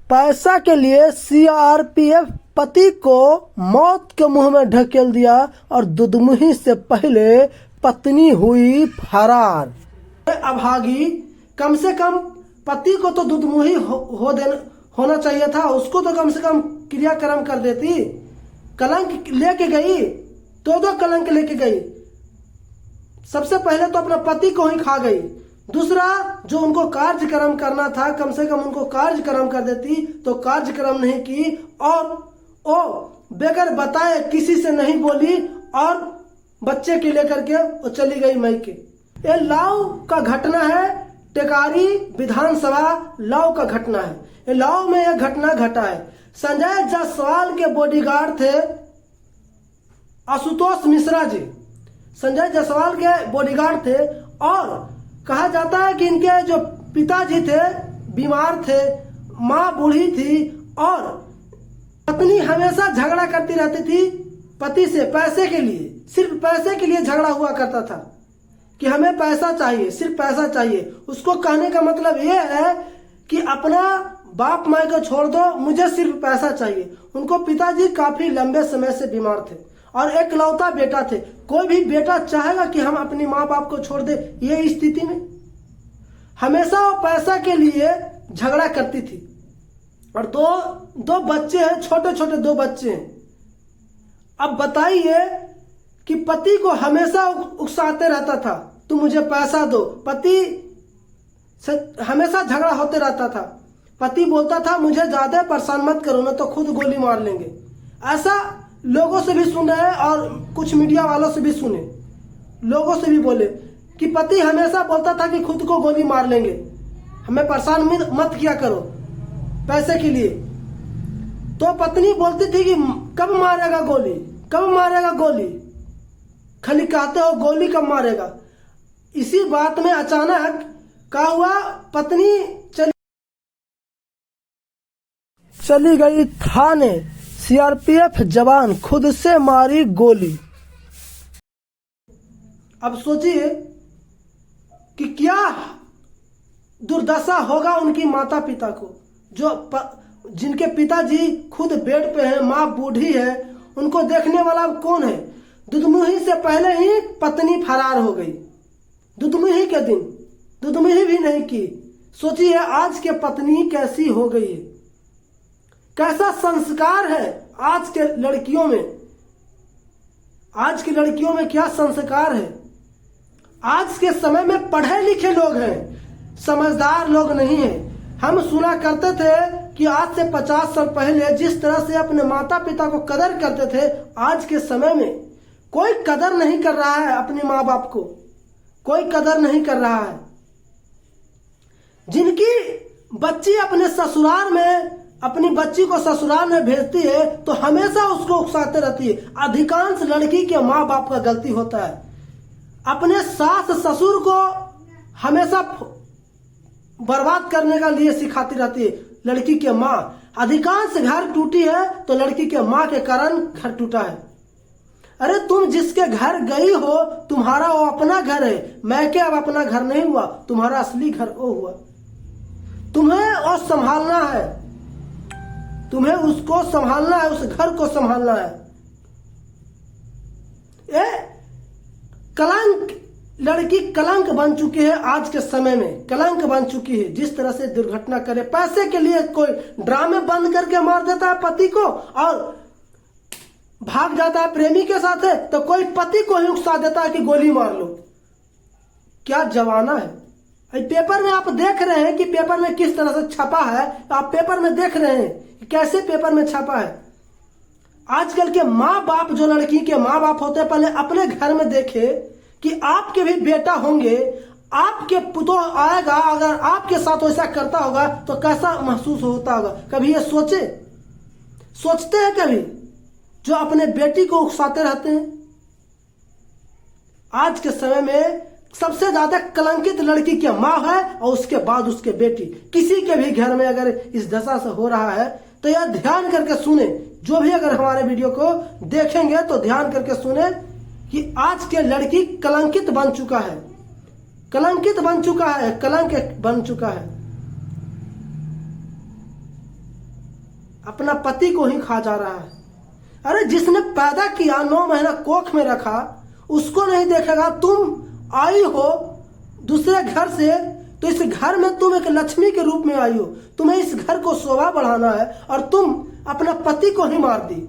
पैसा के लिए सीआरपीएफ पति को मौत के मुंह में ढकेल दिया और दुधमुही से पहले पत्नी हुई फरार। अभागी, कम से कम पति को तो दुधमुही होना चाहिए था, उसको तो कम से कम क्रियाक्रम कर देती। कलंक लेके गई, दो कलंक लेके गई। सबसे पहले तो अपना पति को ही खा गई, दूसरा जो उनको कार्यक्रम करना था कम से कम उनको कार्यक्रम कर देती, तो कार्यक्रम नहीं की और ओ बेगर बताए किसी से नहीं बोली और बच्चे के लेकर के वो चली गई मैके। ये लाव का घटना है, टेकारी विधानसभा लाव का घटना है। ये लाव में यह घटना घटा है। संजय जायसवाल के बॉडीगार्ड थे आशुतोष मिश्रा जी। संजय जायसवाल के बॉडीगार्ड थे और कहा जाता है कि इनके जो पिताजी थे बीमार थे, माँ बूढ़ी थी और पत्नी हमेशा झगड़ा करती रहती थी पति से पैसे के लिए, सिर्फ पैसे के लिए झगड़ा हुआ करता था कि हमें पैसा चाहिए, सिर्फ पैसा चाहिए। उसको कहने का मतलब ये है कि अपना बाप माँ को छोड़ दो, मुझे सिर्फ पैसा चाहिए। उनको पिताजी काफी लंबे समय से बीमार थे और एक लौता बेटा थे। कोई भी बेटा चाहेगा कि हम अपनी माँ बाप को छोड़ दे? ये स्थिति में हमेशा वो पैसा के लिए झगड़ा करती थी। और दो बच्चे हैं, छोटे छोटे दो बच्चे हैं। अब बताइए कि पति को हमेशा उकसाते रहता था, तुम मुझे पैसा दो। पति से हमेशा झगड़ा होते रहता था। पति बोलता था मुझे ज्यादा परेशान मत करो ना तो खुद गोली मार लेंगे। ऐसा लोगों से भी सुने और कुछ मीडिया वालों से भी सुने, लोगों से भी बोले कि पति हमेशा बोलता था कि खुद को गोली मार लेंगे, हमें परेशान मत किया करो पैसे के लिए। तो पत्नी बोलती थी कि कब मारेगा गोली, कब मारेगा गोली, खाली कहते हो गोली कब मारेगा। इसी बात में अचानक क्या हुआ, पत्नी चली गई थाने, सीआरपीएफ जवान खुद से मारी गोली। अब सोचिए कि क्या दुर्दशा होगा उनकी माता पिता को, जिनके पिताजी खुद बेड पे हैं, माँ बूढ़ी है, उनको देखने वाला कौन है। दुधमुही से पहले ही पत्नी फरार हो गई, दुधमुही के दिन दुधमुही भी नहीं की। सोचिए आज के पत्नी कैसी हो गई है, कैसा संस्कार है आज के लड़कियों में। आज की लड़कियों में क्या संस्कार है। आज के समय में पढ़े लिखे लोग हैं, समझदार लोग नहीं हैं। हम सुना करते थे कि आज से 50 साल पहले जिस तरह से अपने माता पिता को कदर करते थे, आज के समय में कोई कदर नहीं कर रहा है अपने माँ बाप को, कोई कदर नहीं कर रहा है। जिनकी बच्ची अपने ससुराल में अपनी बच्ची को ससुराल में भेजती है तो हमेशा उसको उकसाते रहती है। अधिकांश लड़की के माँ बाप का गलती होता है, अपने सास ससुर को हमेशा बर्बाद करने का लिए सिखाती रहती है लड़की के माँ। अधिकांश घर टूटी है तो लड़की के माँ के कारण घर टूटा है। अरे तुम जिसके घर गई हो तुम्हारा वो अपना घर है, मैं क्या अब अपना घर नहीं हुआ, तुम्हारा असली घर वो हुआ। तुम्हें और संभालना है, तुम्हें उसको संभालना है, उस घर को संभालना है। ये कलंक, लड़की कलंक बन चुकी है, आज के समय में कलंक बन चुकी है। जिस तरह से दुर्घटना करे, पैसे के लिए कोई ड्रामे बंद करके मार देता है पति को और भाग जाता है प्रेमी के साथ है, तो कोई पति को ही उकसा देता है कि गोली मार लो। क्या जमाना है। पेपर में आप देख रहे हैं कि पेपर में किस तरह से छपा है, आप पेपर में देख रहे हैं कैसे पेपर में छपा है। आजकल के माँ बाप, जो लड़की के माँ बाप होते हैं, पहले अपने घर में देखे कि आपके भी बेटा होंगे, आपके पुतोह आएगा, अगर आपके साथ वैसा करता होगा तो कैसा महसूस होता होगा। कभी ये सोचते हैं कभी, जो अपने बेटी को उकसाते रहते हैं। आज के समय में सबसे ज्यादा कलंकित लड़की की माँ है और उसके बाद उसके बेटी। किसी के भी घर में अगर इस दशा से हो रहा है तो यह ध्यान करके सुने, जो भी अगर हमारे वीडियो को देखेंगे तो ध्यान करके सुने कि आज के लड़की कलंकित बन चुका है, कलंकित बन चुका है, कलंक बन चुका है। अपना पति को ही खा जा रहा है। अरे जिसने पैदा किया, 9 महीना कोख में रखा, उसको नहीं देखेगा। तुम आई हो दूसरे घर से, तो इस घर में तुम एक लक्ष्मी के रूप में आई हो, तुम्हें इस घर को शोभा बढ़ाना है और तुम अपना पति को ही मार दी।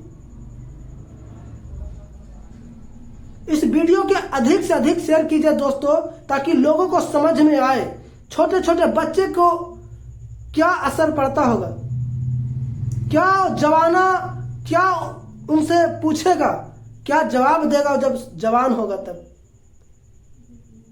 इस वीडियो के अधिक से अधिक शेयर कीजिए दोस्तों, ताकि लोगों को समझ में आए छोटे छोटे बच्चे को क्या असर पड़ता होगा। क्या जवाना क्या उनसे पूछेगा, क्या जवाब देगा जब जवान होगा तब।